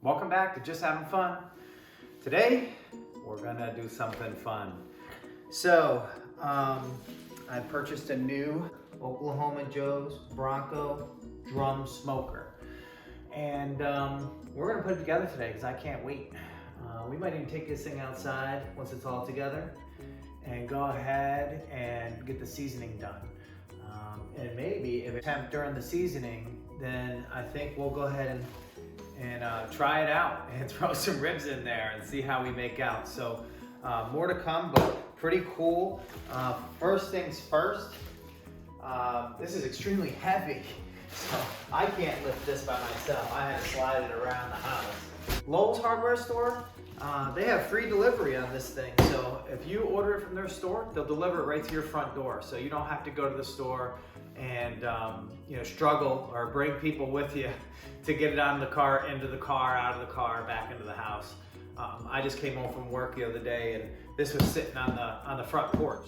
Welcome back to Just Having Fun. Today, we're gonna do something fun. So, I purchased a new Oklahoma Joe's Bronco drum smoker. And we're gonna put it together today because I can't wait. We might even take this thing outside once it's all together and go ahead and get the seasoning done. And maybe if it's temp during the seasoning, then I think we'll go ahead and try it out and throw some ribs in there and see how we make out. So more to come, but pretty cool. First things first, this is extremely heavy, so I can't lift this by myself. I had to slide it around the house. Lowe's hardware store, they have free delivery on this thing. So if you order it from their store, they'll deliver it right to your front door. So you don't have to go to the store and struggle or bring people with you to get it out of the car, into the car, out of the car, back into the house. I just came home from work the other day and this was sitting on the front porch.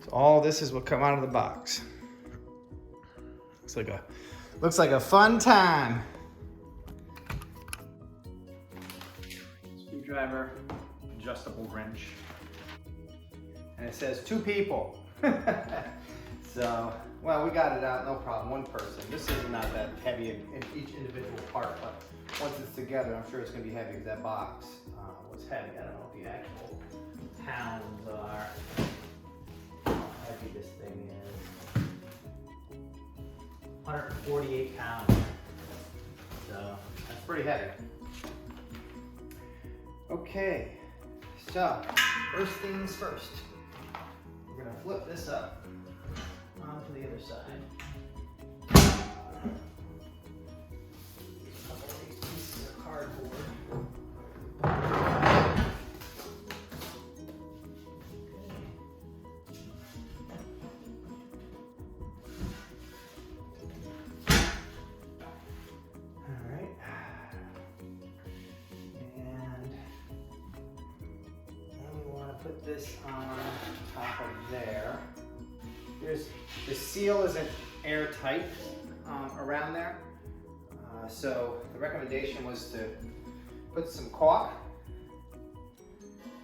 So all this is what come out of the box. Looks like a fun time. Screwdriver, adjustable wrench, and it says 2 people. So, well, we got it out, no problem. 1 person. This is not that heavy in each individual part, but once it's together, I'm sure it's going to be heavy because that box was heavy. I don't know what the actual pounds are. How heavy this thing is. 148 pounds. So that's pretty heavy. Okay, so first things first. We're gonna flip this up onto the other side. Use a couple of these pieces of cardboard. Put this on top of there. The seal isn't airtight around there, so the recommendation was to put some caulk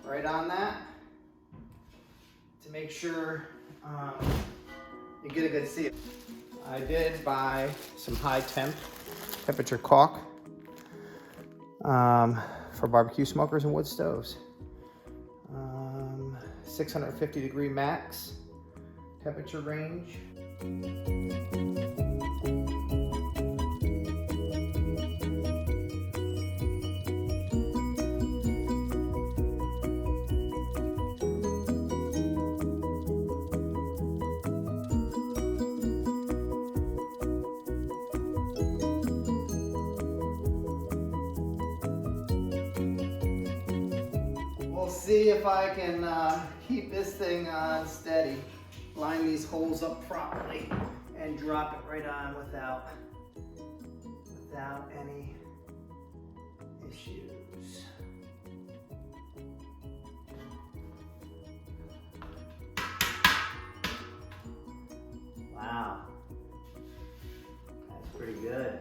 right on that to make sure you get a good seal. I did buy some high temperature caulk for barbecue smokers and wood stoves. 650 degree max temperature range. We'll see if I can keep this thing on steady. Line these holes up properly and drop it right on without any issues. Wow, that's pretty good.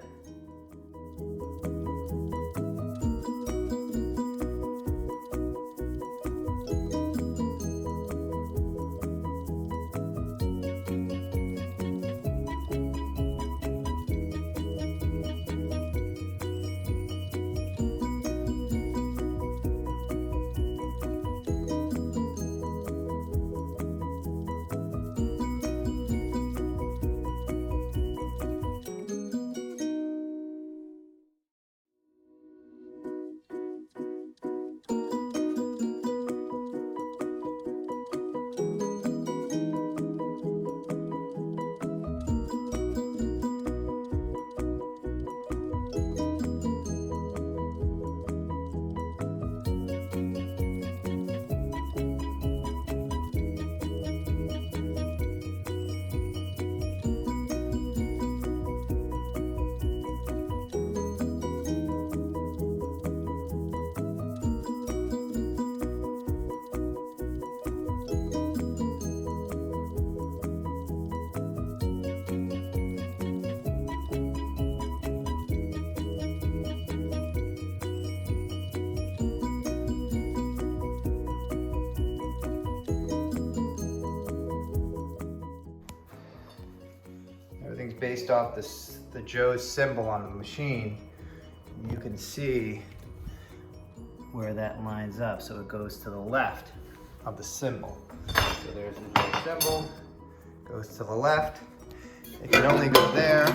Everything's based off the Joe's symbol on the machine. You can see where that lines up, so it goes to the left of the symbol. So there's the Joe symbol, goes to the left. It can only go there,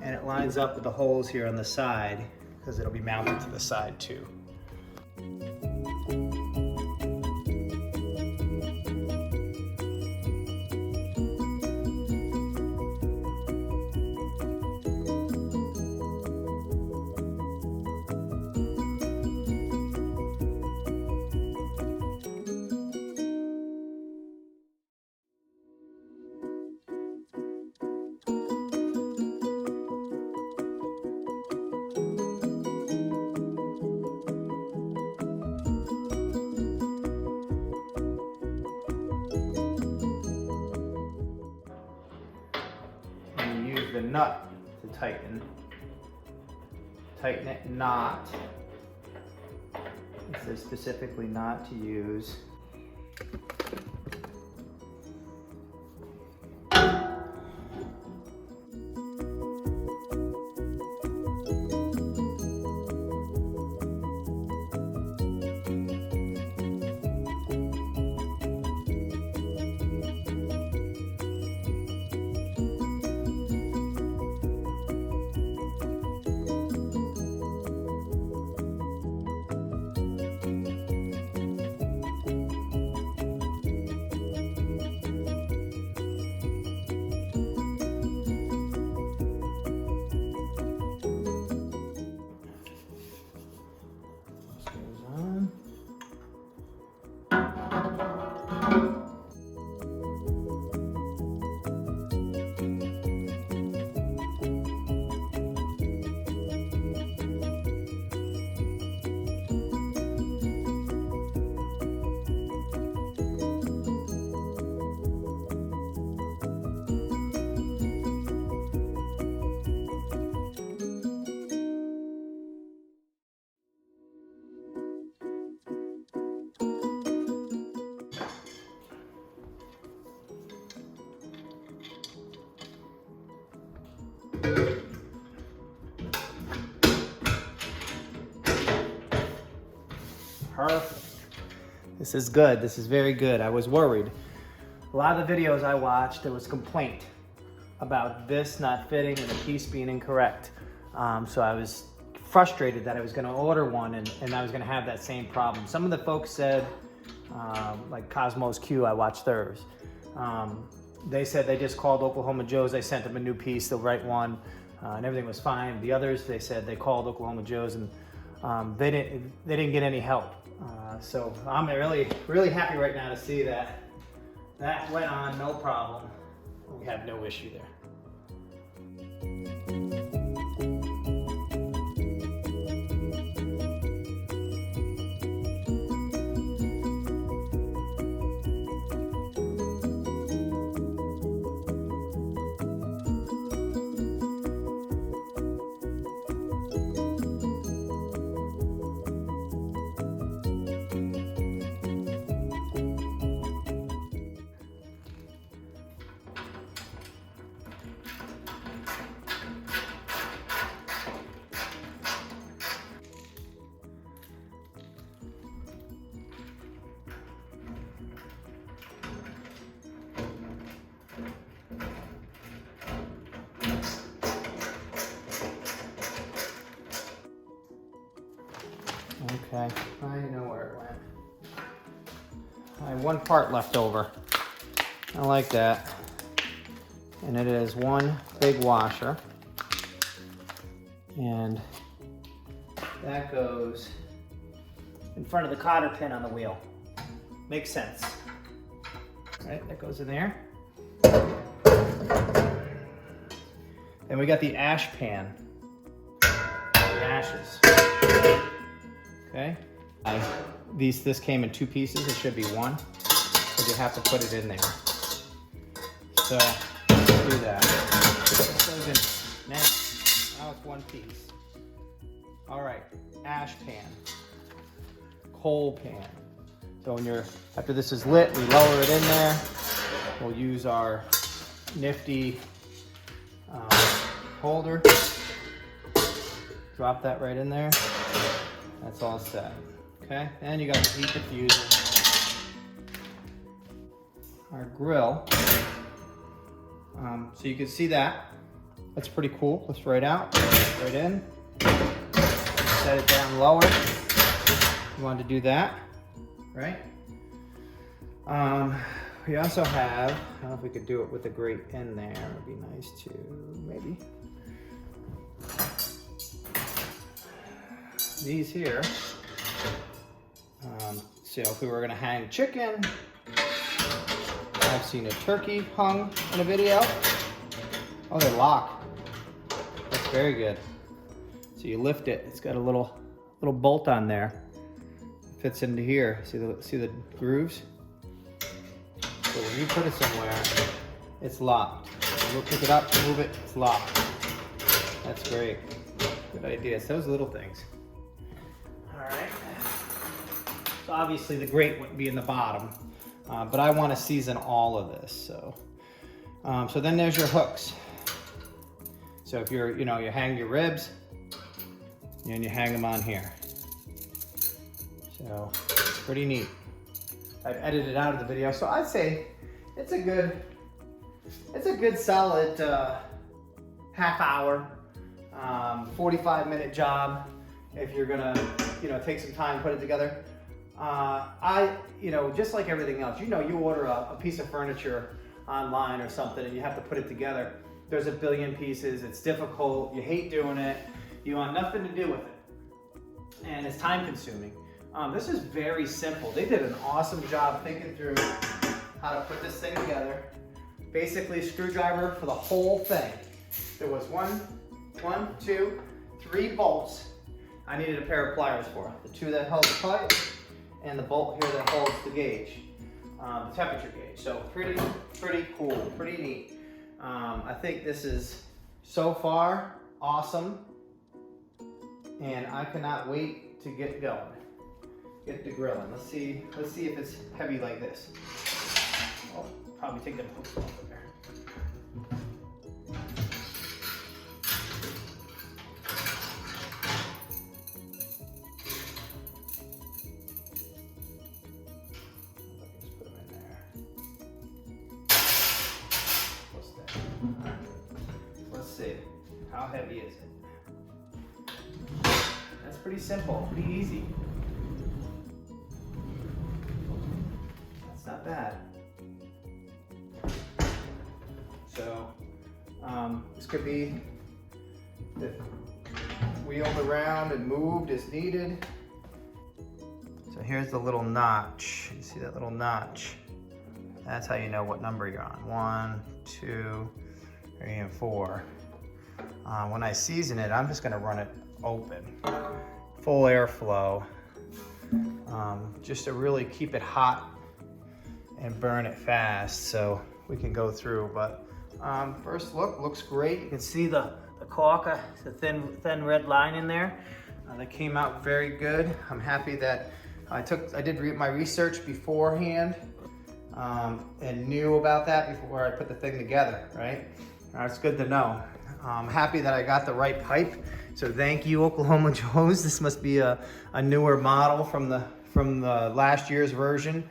and it lines up with the holes here on the side because it'll be mounted to the side too. The nut to tighten it not. It says specifically not to use. Perfect. This is good. This is very good. I was worried. A lot of the videos I watched, there was complaint about this not fitting and the piece being incorrect. So I was frustrated that I was gonna order one and I was gonna have that same problem. Some of the folks said, like Cosmos Q, I watched theirs. They said they just called Oklahoma Joe's, they sent them a new piece, the right one, and everything was fine. The others, they said they called Oklahoma Joe's and they didn't get any help. So I'm really happy right now to see that that went on no problem. We have no issue there. Okay, I know where it went. I have one part left over. I like that. And it is one big washer. And that goes in front of the cotter pin on the wheel. Makes sense. All right, that goes in there. Then we got the ash pan. The ashes. Okay. This came in 2 pieces. It should be 1, but you have to put it in there. So do that. Now it's 1 piece. All right, ash pan, coal pan. So after this is lit, we lower it in there. We'll use our nifty holder. Drop that right in there. That's all set. Okay, and you got the heat diffuser. Our grill. So you can see that. That's pretty cool. Lifts right out, right in. Set it down lower. You want to do that, right? We also have, I don't know if we could do it with the grate in there. It would be nice too, maybe. These here. So if we were gonna hang chicken, I've seen a turkey hung in a video. Oh, they lock. That's very good. So you lift it. It's got a little bolt on there. It fits into here. See the grooves? So when you put it somewhere, it's locked. You'll pick it up, move it, it's locked. That's great. Good idea. It's those little things. All right. So obviously the grate wouldn't be in the bottom, but I want to season all of this. So then there's your hooks. So if you hang your ribs and you hang them on here. So pretty neat. I've edited out of the video, so I'd say it's a good solid half hour, 45-minute job if you're gonna take some time, put it together. Just like everything else, you order a piece of furniture online or something and you have to put it together. There's a billion pieces, it's difficult, you hate doing it, you want nothing to do with it, and it's time consuming. This is very simple. They did an awesome job thinking through how to put this thing together. Basically, screwdriver for the whole thing. There was 1, 2, 3 bolts I needed a pair of pliers for. The 2 that held the pipe and the bolt here that holds the gauge, the temperature gauge. So pretty cool, pretty neat. I think this is so far awesome, and I cannot wait to get going. Get the grilling. Let's see if it's heavy like this. I'll probably take them hooks off of there. see. How heavy is it? That's pretty simple, pretty easy. That's not bad. So this could be wheeled around and moved as needed. So here's the little notch. You see that little notch? That's how you know what number you're on. 1, 2, 3, and 4. When I season it, I'm just gonna run it open. Full airflow. Just to really keep it hot and burn it fast so we can go through. But first look, looks great. You can see the caulk, the thin red line in there. That came out very good. I'm happy that I did my research beforehand and knew about that before I put the thing together, right? It's good to know. I'm happy that I got the right pipe. So thank you, Oklahoma Joe's. This must be a newer model from the last year's version.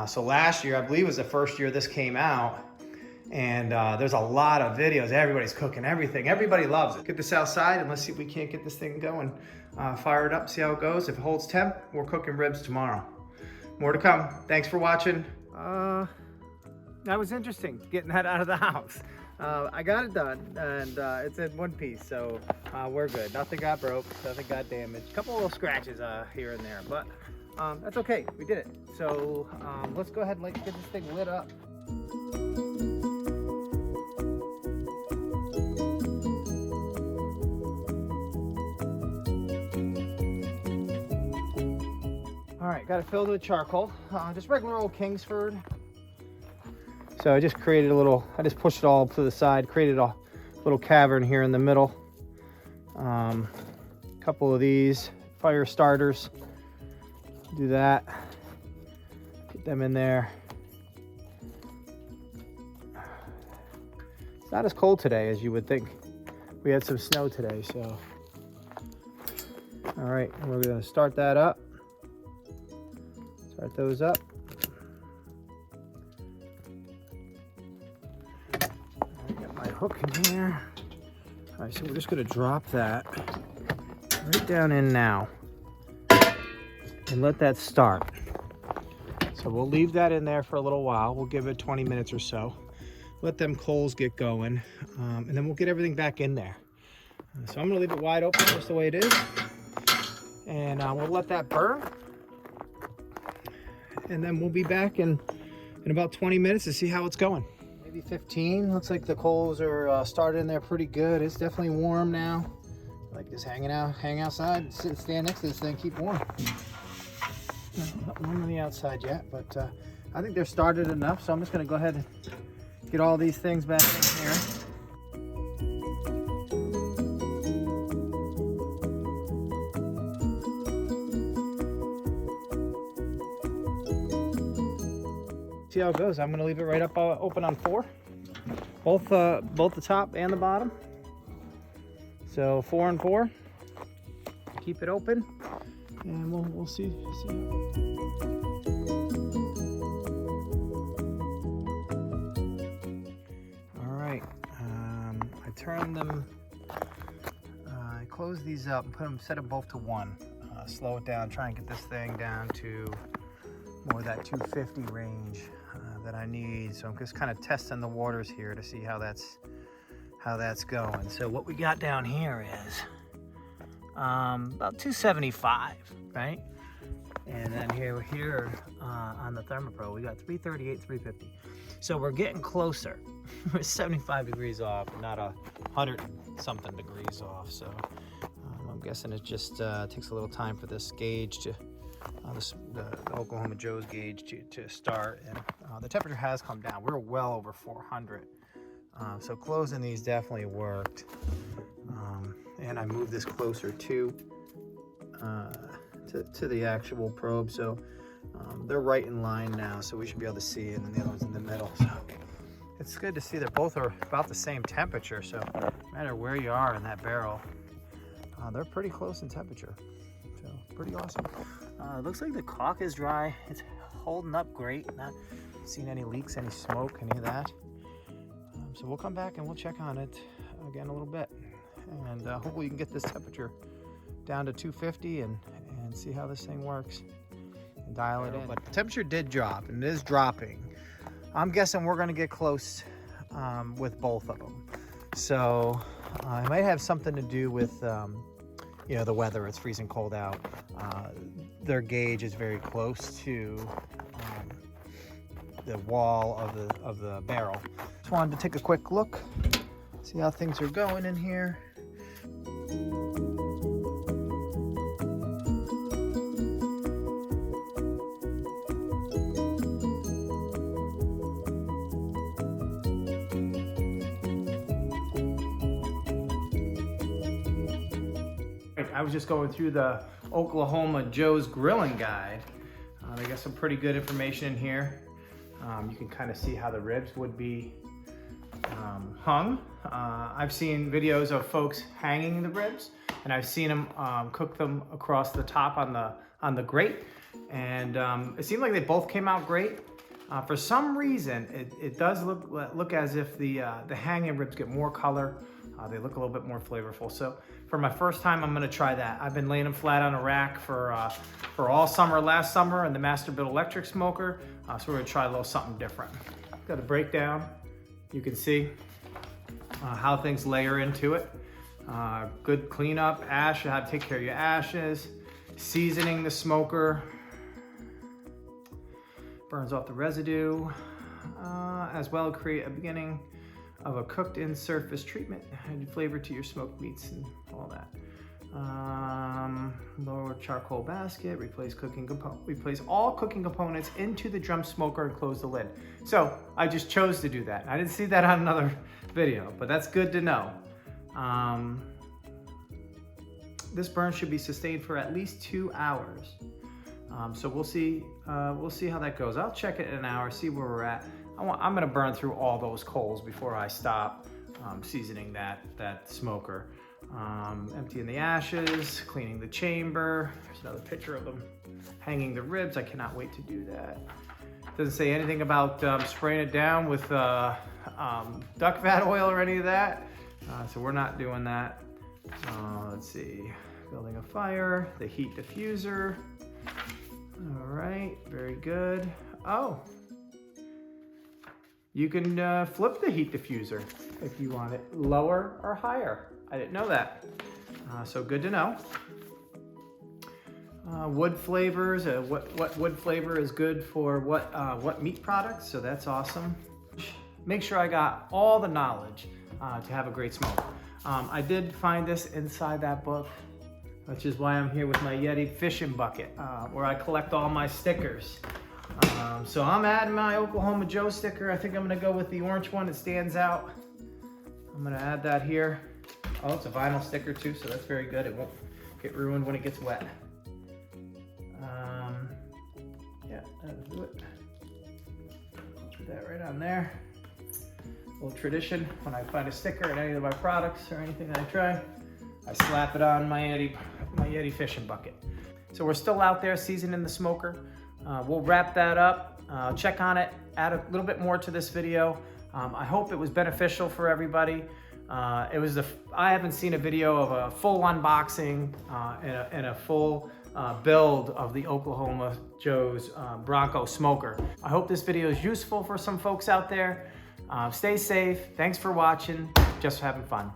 So last year, I believe, was the first year this came out. And there's a lot of videos. Everybody's cooking everything. Everybody loves it. Get this outside and let's see if we can't get this thing going. Fire it up, see how it goes. If it holds temp, we're cooking ribs tomorrow. More to come. Thanks for watching. That was interesting, getting that out of the house. I got it done, and it's in one piece, so we're good. Nothing got broke, nothing got damaged. A couple little scratches here and there, but that's okay. We did it. So let's go ahead and get this thing lit up. All right, got it filled with charcoal, just regular old Kingsford. So I just created I just pushed it all to the side, created a little cavern here in the middle. Couple of these fire starters, do that, get them in there. It's not as cold today as you would think. We had some snow today, so. All right, and we're gonna start that up. Start those up. Hook in here. All right, so we're just gonna drop that right down in now and let that start. So we'll leave that in there for a little while. We'll give it 20 minutes or so. Let them coals get going, and then we'll get everything back in there. So I'm gonna leave it wide open just the way it is, and we'll let that burn. And then we'll be back in about 20 minutes to see how it's going. Maybe 15. Looks like the coals are started in there pretty good. It's definitely warm now. Like just hang outside, sit and stand next to this thing, keep warm. Not warm on the outside yet, but I think they're started enough. So I'm just gonna go ahead and get all these things back in here. See how it goes. I'm gonna leave it right up open on 4, both the top and the bottom. So 4 and 4. Keep it open, and we'll see. All right. I turned them. I closed these up and set them both to 1. Slow it down. Try and get this thing down to more of that 250 range that I need. So I'm just kind of testing the waters here to see how that's going. So what we got down here is about 275, right? And then here on the ThermoPro, we got 338, 350. So we're getting closer. We're 75 degrees off, not 100 something degrees off. So I'm guessing it just takes a little time for this gauge to the Oklahoma Joe's gauge to start, and the temperature has come down. We're well over 400, so closing these definitely worked. And I moved this closer to the actual probe, so they're right in line now, so we should be able to see it, and then the other one's in the middle. So it's good to see that both are about the same temperature, so no matter where you are in that barrel, they're pretty close in temperature. So pretty awesome. It looks like the caulk is dry. It's holding up great. Not seeing any leaks, any smoke, any of that. So we'll come back and we'll check on it again a little bit. And hopefully we can get this temperature down to 250 and see how this thing works and dial it in. But the temperature did drop and it is dropping. I'm guessing we're gonna get close with both of them. So it might have something to do with you know, the weather. It's freezing cold out. Their gauge is very close to the wall of the barrel. Just wanted to take a quick look, see how things are going in here. I was just going through the Oklahoma Joe's grilling guide. They got some pretty good information in here. You can kind of see how the ribs would be hung. I've seen videos of folks hanging the ribs, and I've seen them cook them across the top on the grate, and it seemed like they both came out great. For some reason, it does look as if the hanging ribs get more color. They look a little bit more flavorful. So for my first time, I'm gonna try that. I've been laying them flat on a rack for all summer, last summer, in the Masterbuilt electric smoker. So we're gonna try a little something different. Got a breakdown. You can see how things layer into it. Good cleanup, ash, how to take care of your ashes. Seasoning the smoker. Burns off the residue. As well, create a beginning of a cooked in surface treatment, add flavor to your smoked meats and all that. Lower charcoal basket, replace all cooking components into the drum smoker and close the lid. So I just chose to do that. I didn't see that on another video, but that's good to know. This burn should be sustained for at least 2 hours. So we'll see how that goes. I'll check it in an hour, see where we're at. I'm gonna burn through all those coals before I stop seasoning that smoker. Emptying the ashes, cleaning the chamber. There's another picture of them hanging the ribs. I cannot wait to do that. Doesn't say anything about spraying it down with duck fat oil or any of that. So we're not doing that. Let's see, building a fire, the heat diffuser. All right, very good. Oh. You can flip the heat diffuser if you want it lower or higher. I didn't know that. So good to know. Wood flavors, what wood flavor is good for what meat products, so that's awesome. Make sure I got all the knowledge to have a great smoke. I did find this inside that book, which is why I'm here with my Yeti fishing bucket, where I collect all my stickers. So I'm adding my Oklahoma Joe sticker. I think I'm gonna go with the orange one. It stands out. I'm gonna add that here. Oh, it's a vinyl sticker too, so that's very good. It won't get ruined when it gets wet. Yeah, that'll do it. Put that right on there. A little tradition, when I find a sticker in any of my products or anything that I try, I slap it on my Yeti fishing bucket. So we're still out there seasoning the smoker. We'll wrap that up, check on it, add a little bit more to this video. I hope it was beneficial for everybody. I haven't seen a video of a full unboxing and a full build of the Oklahoma Joe's Bronco smoker. I hope this video is useful for some folks out there. Stay safe. Thanks for watching. Just having fun.